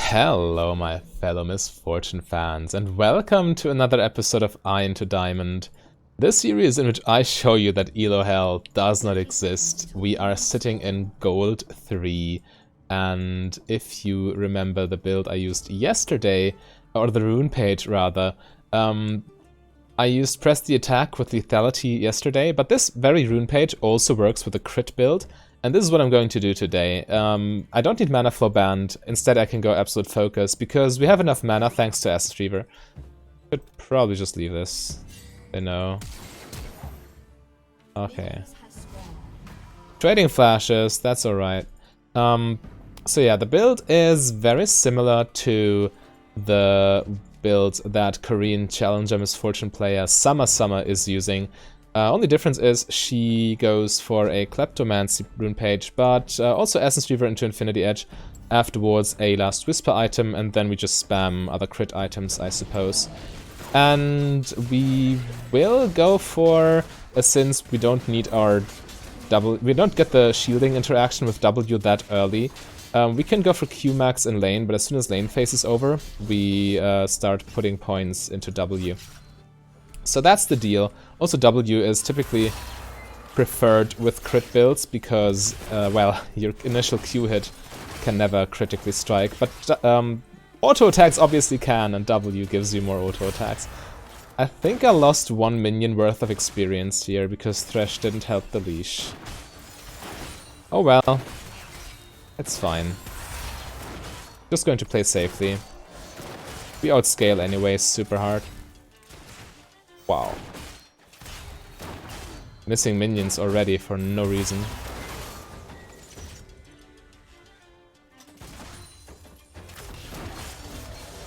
Hello, my fellow Misfortune fans, and welcome to another episode of Iron to Diamond. This series in which I show you that Elo Hell does not exist. We are sitting in Gold 3, and if you remember the build I used yesterday, or the rune page rather, I used Press the Attack with Lethality yesterday, but this very rune page also works with a crit build. And this is what I'm going to do today. I don't need Mana Flow Band, instead I can go Absolute Focus, because we have enough mana thanks to Essence Reaver. Could probably just leave this. I know. Okay. Trading Flashes, that's alright. So yeah, the build is very similar to the build that Korean Challenger Misfortune player Summer is using. Only difference is she goes for a Kleptomancy rune page, but also Essence Reaver into Infinity Edge, afterwards a Last Whisper item, and then we just spam other crit items, I suppose. And we will go for, since we don't need our we don't get the shielding interaction with W that early, we can go for Q max in lane, but as soon as lane phase is over, we start putting points into W. So that's the deal. Also, W is typically preferred with crit builds because, well, your initial Q hit can never critically strike, but auto attacks obviously can, and W gives you more auto attacks. I think I lost 1 minion worth of experience here because Thresh didn't help the leash. Oh well, it's fine. Just going to play safely. We outscale anyway, super hard. Wow. Missing minions already for no reason.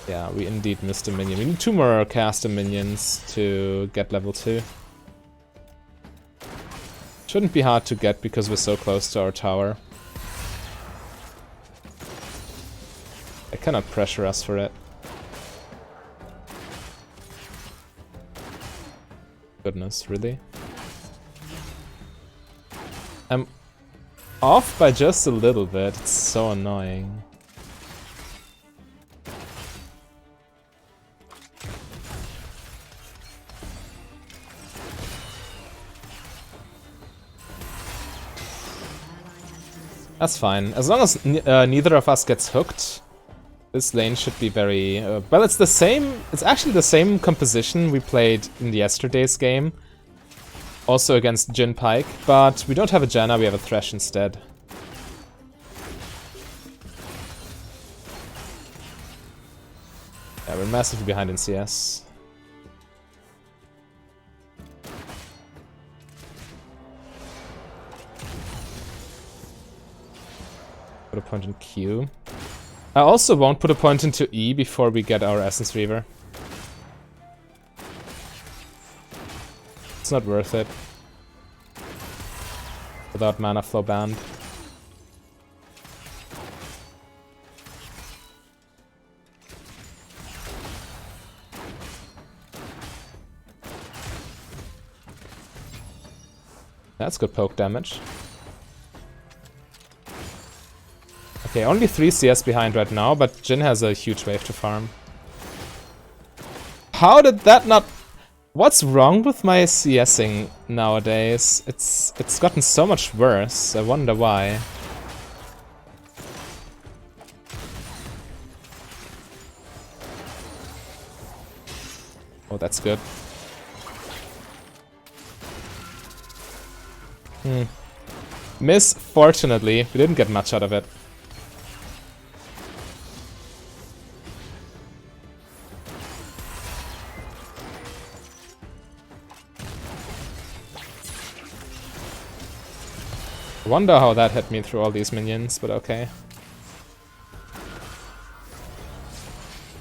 Yeah, we indeed missed a minion. We need 2 more caster minions to get level 2. Shouldn't be hard to get because we're so close to our tower. They cannot pressure us for it. Goodness, really? I'm off by just a little bit, it's so annoying. That's fine, as long as neither of us gets hooked. This lane should be very... well, it's the same... It's actually the same composition we played in yesterday's game. Also against Jhin Pyke, but we don't have a Janna, we have a Thresh instead. Yeah, we're massively behind in CS. Put a point in Q. I also won't put a point into E before we get our Essence Reaver. It's not worth it. Without Mana Flow Band. That's good poke damage. Okay, only 3 CS behind right now, but Jhin has a huge wave to farm. How did that not... What's wrong with my CSing nowadays? It's gotten so much worse, I wonder why. Oh, that's good. Misfortunately, we didn't get much out of it. I wonder how that hit me through all these minions, but okay.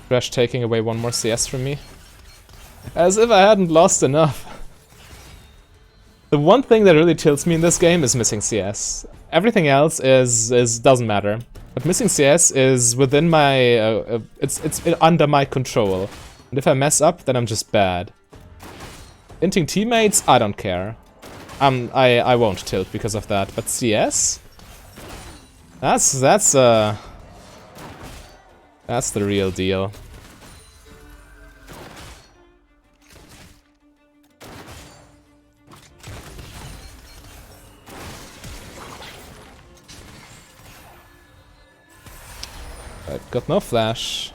Thresh taking away 1 more CS from me. As if I hadn't lost enough. The one thing that really tilts me in this game is missing CS. Everything else doesn't matter. But missing CS is within my... it's under my control. And if I mess up, then I'm just bad. Inting teammates, I don't care. I won't tilt because of that, but CS? That's That's the real deal. Right, got no flash.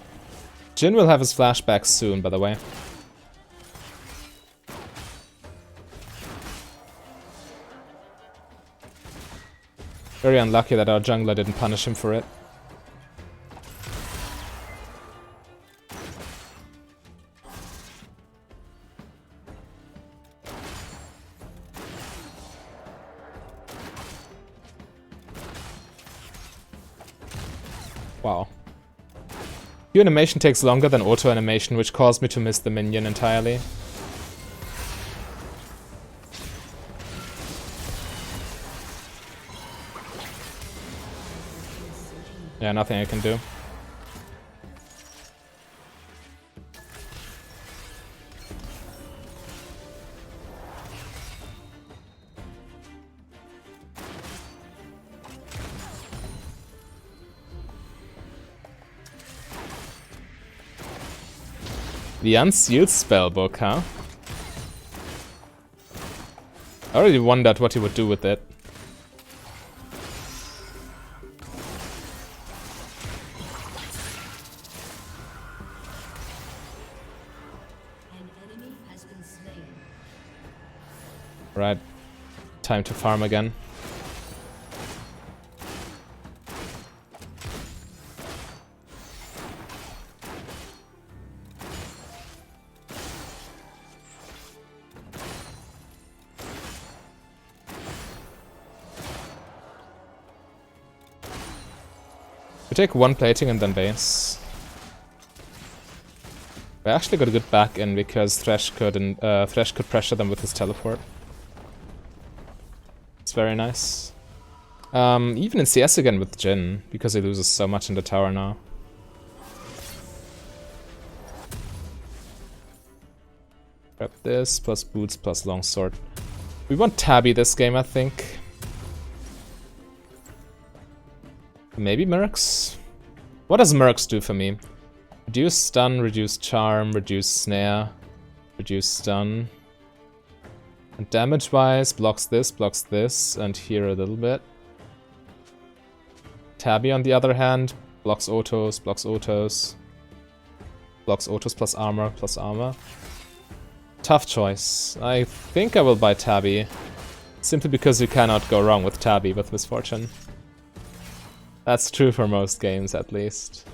Jin will have his flashback soon, by the way. Very unlucky that our jungler didn't punish him for it. Wow. Q animation takes longer than auto animation, which caused me to miss the minion entirely. Yeah, nothing I can do. The unsealed spellbook, huh? I already wondered what he would do with it. Right. Time to farm again. We take one plating and then base. We actually got a good back in because Thresh could pressure them with his teleport. It's very nice. Even in CS again with Jin, because he loses so much in the tower now. Grab this, plus boots, plus longsword. We want Tabby this game, I think. Maybe Mercs? What does Mercs do for me? Reduce stun, reduce charm, reduce snare, reduce stun. And damage-wise, blocks this, and here a little bit. Tabby, on the other hand, blocks autos, blocks autos. Blocks autos plus armor, plus armor. Tough choice. I think I will buy Tabby. Simply because you cannot go wrong with Tabby with Misfortune. That's true for most games, at least.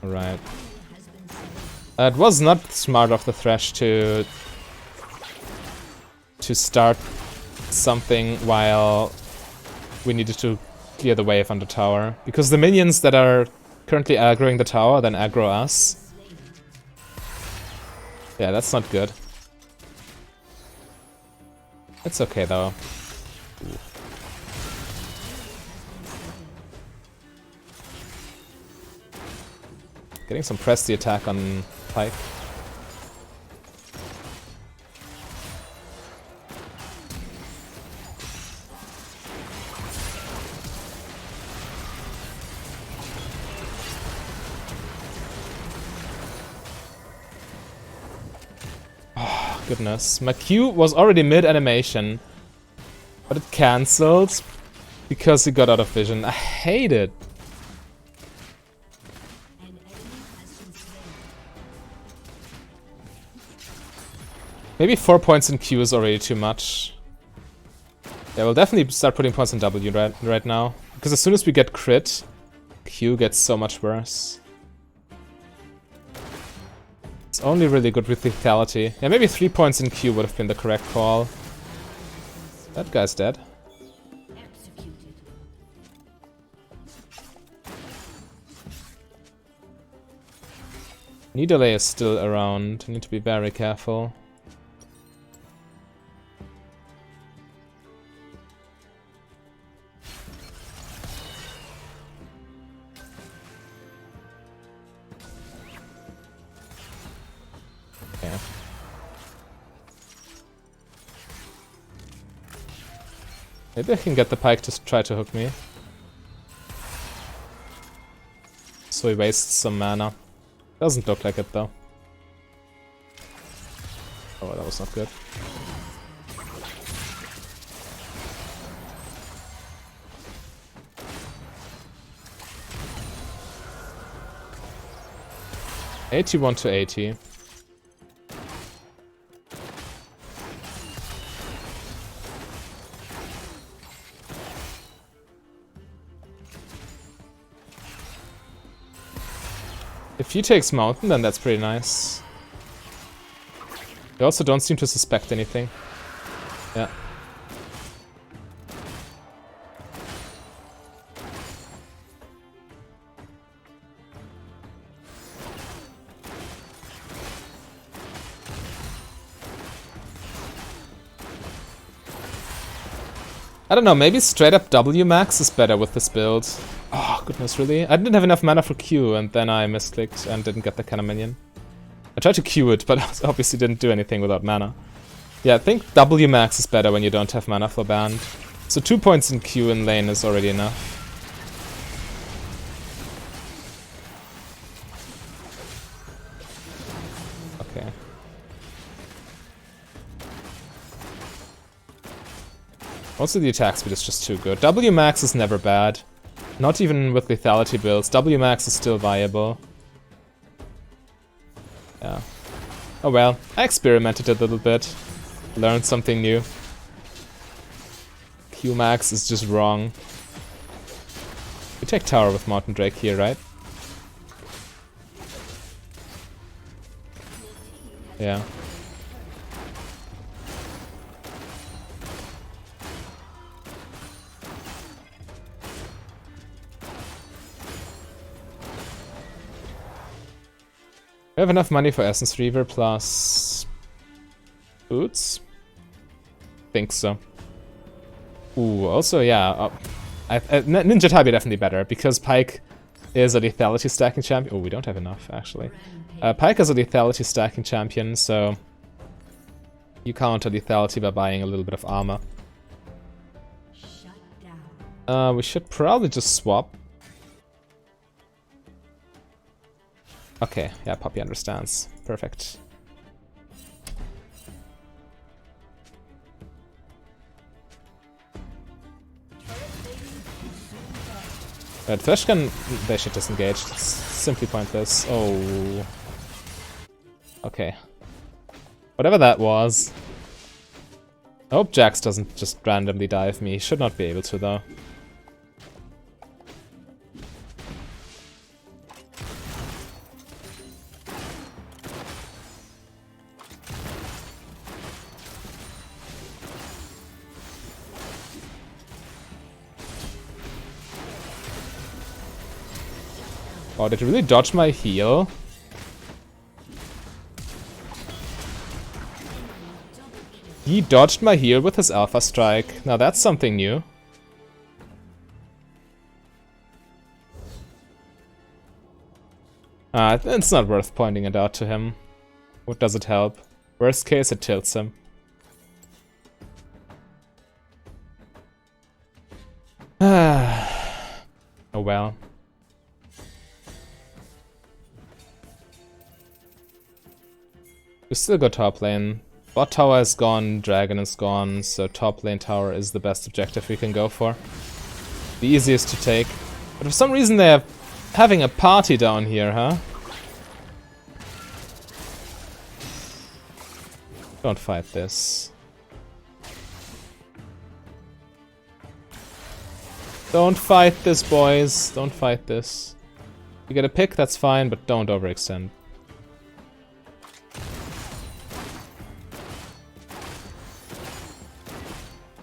Right. It was not smart of the Thresh to start something while we needed to clear the wave on the tower. Because the minions that are currently aggroing the tower then aggro us. Yeah, that's not good. It's okay though. Getting some press the attack on Pike. Oh, goodness. My Q was already mid-animation, but it cancelled because it got out of vision. I hate it. Maybe 4 points in Q is already too much. Yeah, we'll definitely start putting points in W right now. Because as soon as we get crit, Q gets so much worse. It's only really good with lethality. Yeah, maybe 3 points in Q would have been the correct call. That guy's dead. Nidalee is still around. I need to be very careful. Maybe I can get the Pyke to try to hook me. So he wastes some mana. Doesn't look like it though. Oh, that was not good. $81 to 80. If he takes Mountain, then that's pretty nice. They also don't seem to suspect anything. Yeah. I don't know, maybe straight up W max is better with this build. Oh, goodness, really? I didn't have enough mana for Q, and then I misclicked and didn't get the cannon minion. I tried to Q it, but obviously didn't do anything without mana. Yeah, I think W max is better when you don't have mana for band. So 2 points in Q in lane is already enough. Okay. Also the attack speed is just too good. W max is never bad. Not even with lethality builds. W max is still viable. Yeah. Oh well, I experimented a little bit. Learned something new. Q max is just wrong. We take tower with Mountain Drake here, right? Yeah. We have enough money for Essence Reaver plus boots? Think so. Ooh, also, yeah. Ninja Tabi definitely better, because Pyke is a lethality stacking champion. Oh, we don't have enough, actually. Pyke is a lethality stacking champion, so you counter lethality by buying a little bit of armor. We should probably just swap. Okay, yeah, Poppy understands. Perfect. But Thresh they should disengage. It's simply pointless. Oh. Okay. Whatever that was. I hope Jax doesn't just randomly dive me. He should not be able to, though. Oh, did he really dodge my heal? He dodged my heal with his Alpha Strike. Now that's something new. It's not worth pointing it out to him. What does it help? Worst case, it tilts him. Oh well. We still go top lane. Bot tower is gone, dragon is gone, so top lane tower is the best objective we can go for. The easiest to take. But for some reason they're having a party down here, huh? Don't fight this. Don't fight this, boys. Don't fight this. You get a pick, that's fine, but don't overextend.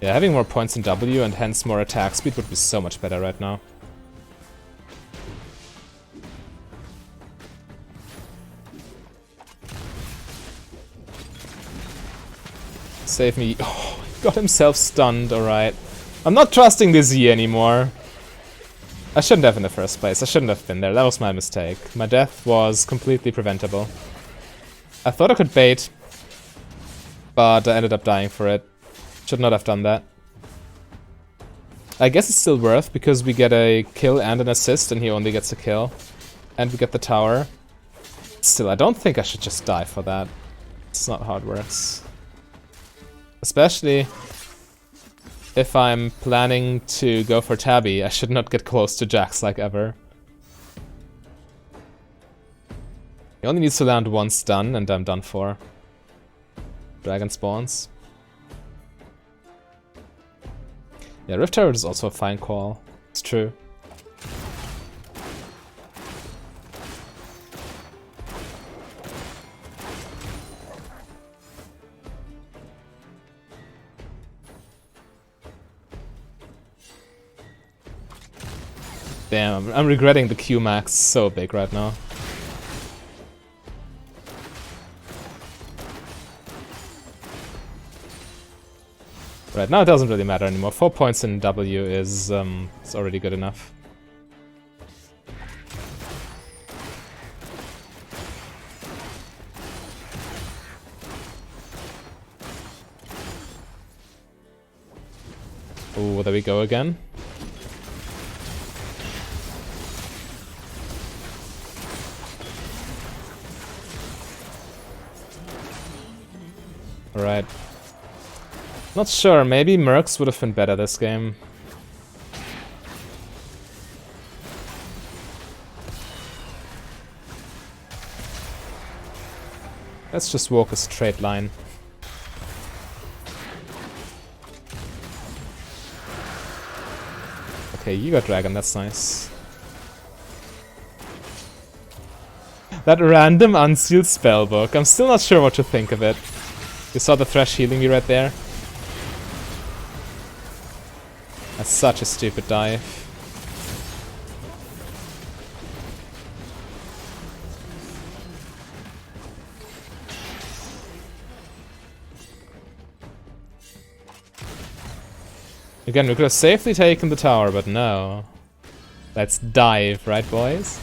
Yeah, having more points in W and hence more attack speed would be so much better right now. Save me. Oh, he got himself stunned, alright. I'm not trusting this Z anymore. I shouldn't have in the first place. I shouldn't have been there. That was my mistake. My death was completely preventable. I thought I could bait, but I ended up dying for it. Should not have done that. I guess it's still worth, because we get a kill and an assist, and he only gets a kill. And we get the tower. Still, I don't think I should just die for that. It's not how it works. Especially if I'm planning to go for Tabby, I should not get close to Jax like ever. He only needs to land one stun and I'm done for. Dragon spawns. Yeah, Rift Turret is also a fine call. It's true. Damn, I'm regretting the Q max so big right now. Right, now it doesn't really matter anymore. 4 points in W is it's already good enough. Oh, there we go again. Alright. Not sure, maybe SMURFS would have been better this game. Let's just walk a straight line. Okay, you got dragon, that's nice. That random unsealed spellbook, I'm still not sure what to think of it. You saw the Thresh healing me right there? That's such a stupid dive. Again, we could have safely taken the tower, but no. Let's dive, right boys?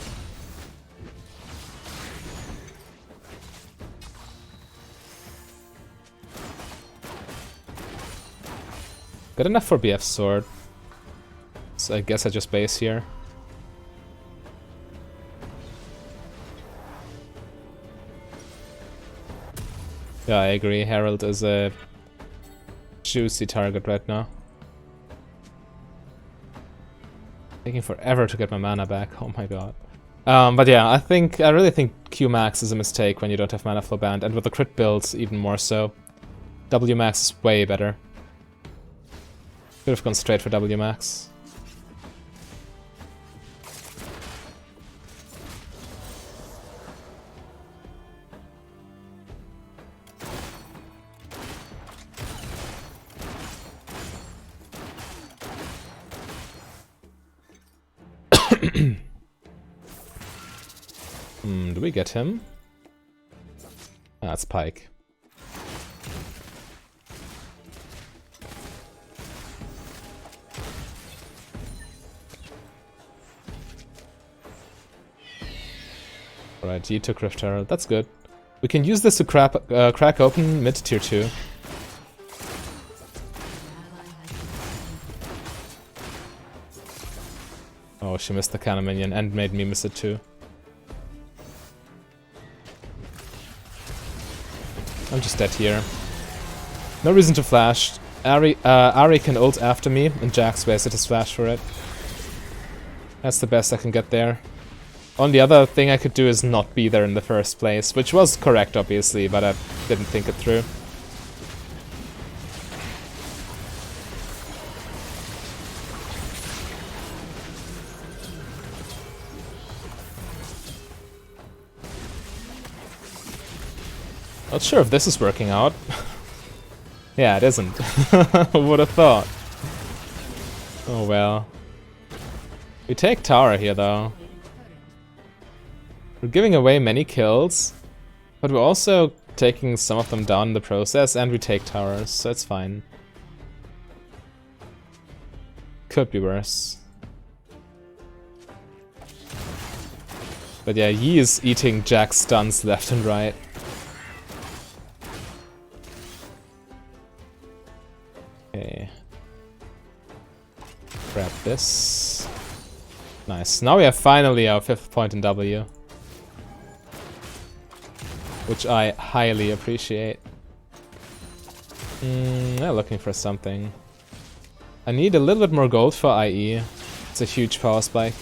Good enough for BF's sword. So I guess I just base here. Yeah, I agree. Herald is a juicy target right now. Taking forever to get my mana back. Oh my god. But yeah, I really think Q max is a mistake when you don't have mana flow band, and with the crit builds even more so. W max is way better. Could have gone straight for W max. Do we get him? Ah, it's Pike. Alright, you took Rift Herald. That's good. We can use this to crack open mid tier 2. Oh, she missed the cannon minion and made me miss it too. I'm just dead here. No reason to flash. Ari can ult after me, and Jax wasted his flash for it. That's the best I can get there. Only other thing I could do is not be there in the first place, which was correct obviously, but I didn't think it through. Not sure if this is working out. Yeah, it isn't. Who would have thought? Oh well. We take tower here though. We're giving away many kills, but we're also taking some of them down in the process, and we take towers, so it's fine. Could be worse. But yeah, Yi is eating Jack's stuns left and right. Okay. Grab this. Nice. Now we have finally our 5th point in W. Which I highly appreciate. They're looking for something. I need a little bit more gold for IE. It's a huge power spike.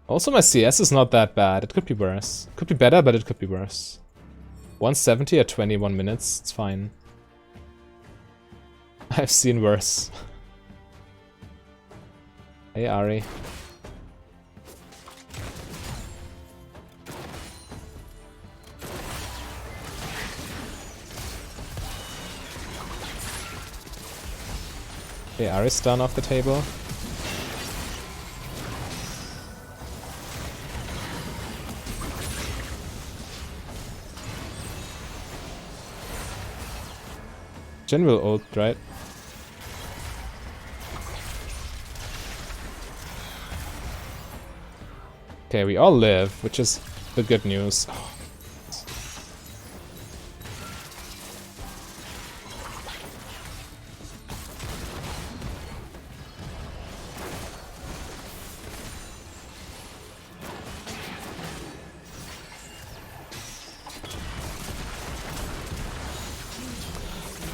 Also, my CS is not that bad. It could be worse. Could be better, but it could be worse. 170 at 21 minutes. It's fine. I've seen worse. Hey, Ari. Okay, Ari's done off the table. Jhin will ult, right? Okay, we all live, which is the good news. Oh.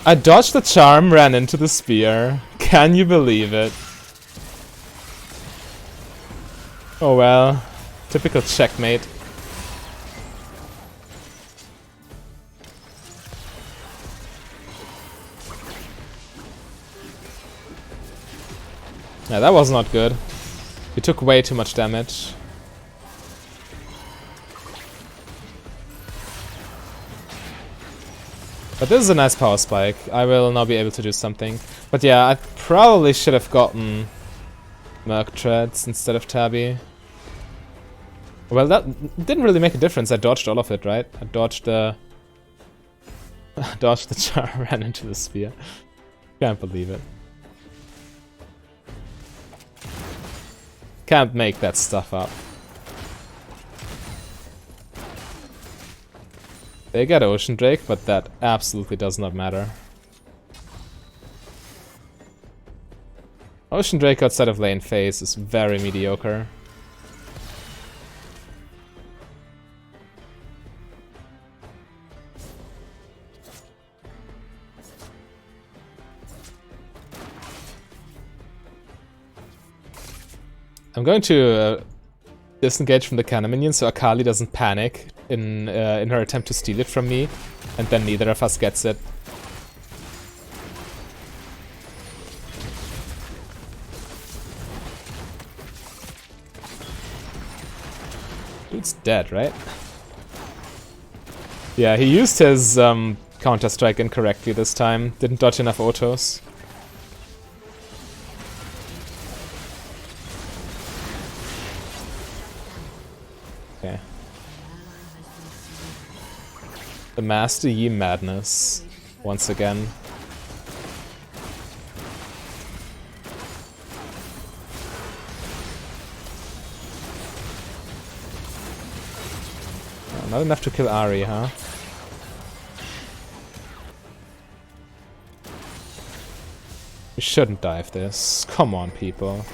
I dodged the charm, ran into the spear. Can you believe it? Oh well. Typical checkmate. Yeah, that was not good. We took way too much damage. But this is a nice power spike. I will now be able to do something. But yeah, I probably should have gotten Merc Treads instead of Tabby. Well, that didn't really make a difference. I dodged all of it, right? I dodged the... dodged the charm, ran into the spear. Can't believe it. Can't make that stuff up. They get Ocean Drake, but that absolutely does not matter. Ocean Drake outside of lane phase is very mediocre. I'm going to disengage from the cannon minion so Akali doesn't panic in her attempt to steal it from me, and then neither of us gets it. Dude's dead, right? Yeah, he used his counter-strike incorrectly this time. Didn't dodge enough autos. Okay. The Master Yi madness, once again. Oh, not enough to kill Ari, huh? We shouldn't dive this. Come on, people.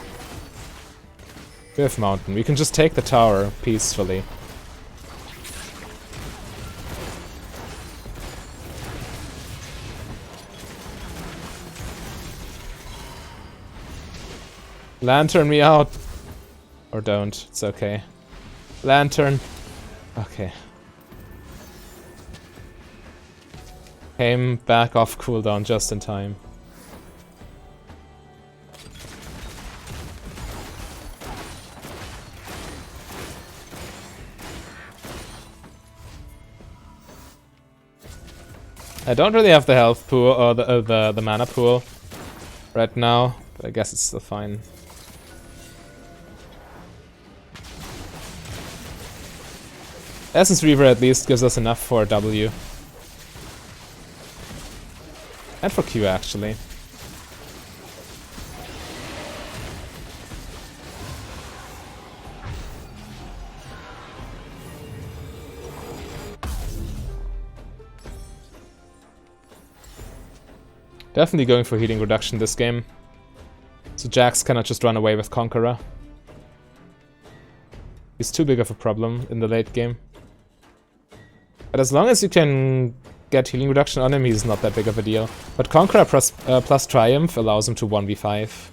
We have mountain. We can just take the tower peacefully. Lantern me out. Or don't. It's okay. Lantern. Okay. Came back off cooldown just in time. I don't really have the health pool or the mana pool right now, but I guess it's still fine. Essence Reaver at least gives us enough for W. And for Q, actually. Definitely going for healing reduction this game. So Jax cannot just run away with Conqueror. He's too big of a problem in the late game. But as long as you can get healing reduction on him, he's not that big of a deal. But Conqueror plus Triumph allows him to 1v5.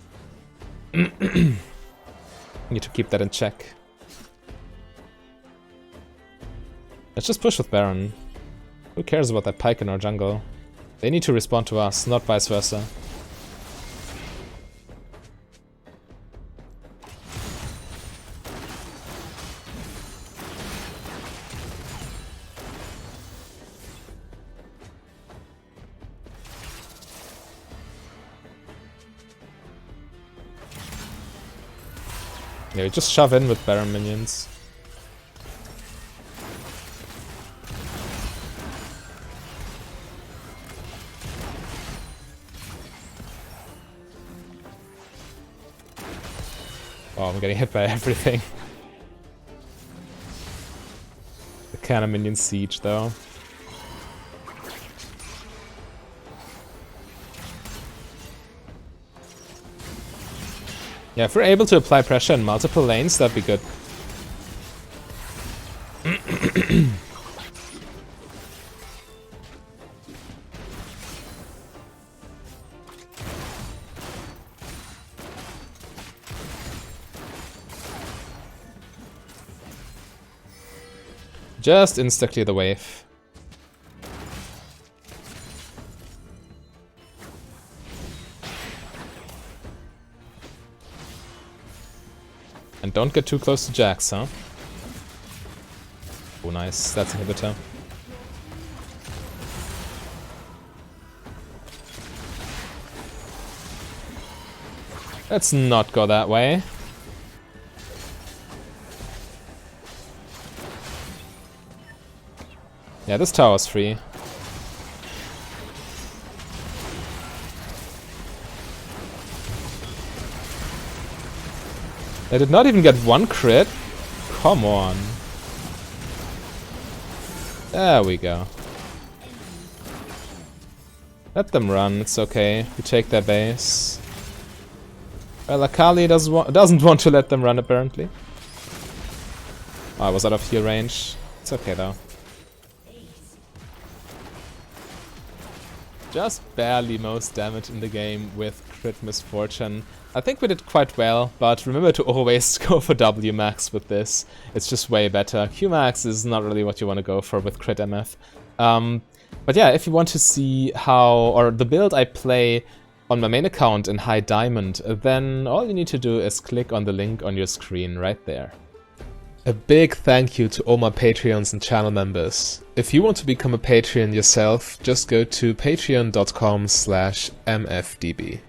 Need to keep that in check. Let's just push with Baron. Who cares about that Pyke in our jungle? They need to respond to us, not vice versa. Yeah, we just shove in with Baron minions. Oh, I'm getting hit by everything. The cannon minion siege, though. Yeah, if we're able to apply pressure in multiple lanes, that'd be good. Just insta-clear the wave. And don't get too close to Jax, huh? Oh, nice. That's inhibitor. Let's not go that way. Yeah, this tower's free. They did not even get one crit? Come on. There we go. Let them run, it's okay. We take their base. Well, Akali doesn't want to let them run, apparently. Oh, I was out of heal range. It's okay, though. Just barely most damage in the game with crit misfortune. I think we did quite well, but remember to always go for W max with this. It's just way better. Q max is not really what you want to go for with crit MF. But yeah, if you want to see how, or the build I play on my main account in High Diamond, then all you need to do is click on the link on your screen right there. A big thank you to all my Patreons and channel members. If you want to become a Patreon yourself, just go to patreon.com/mfdb.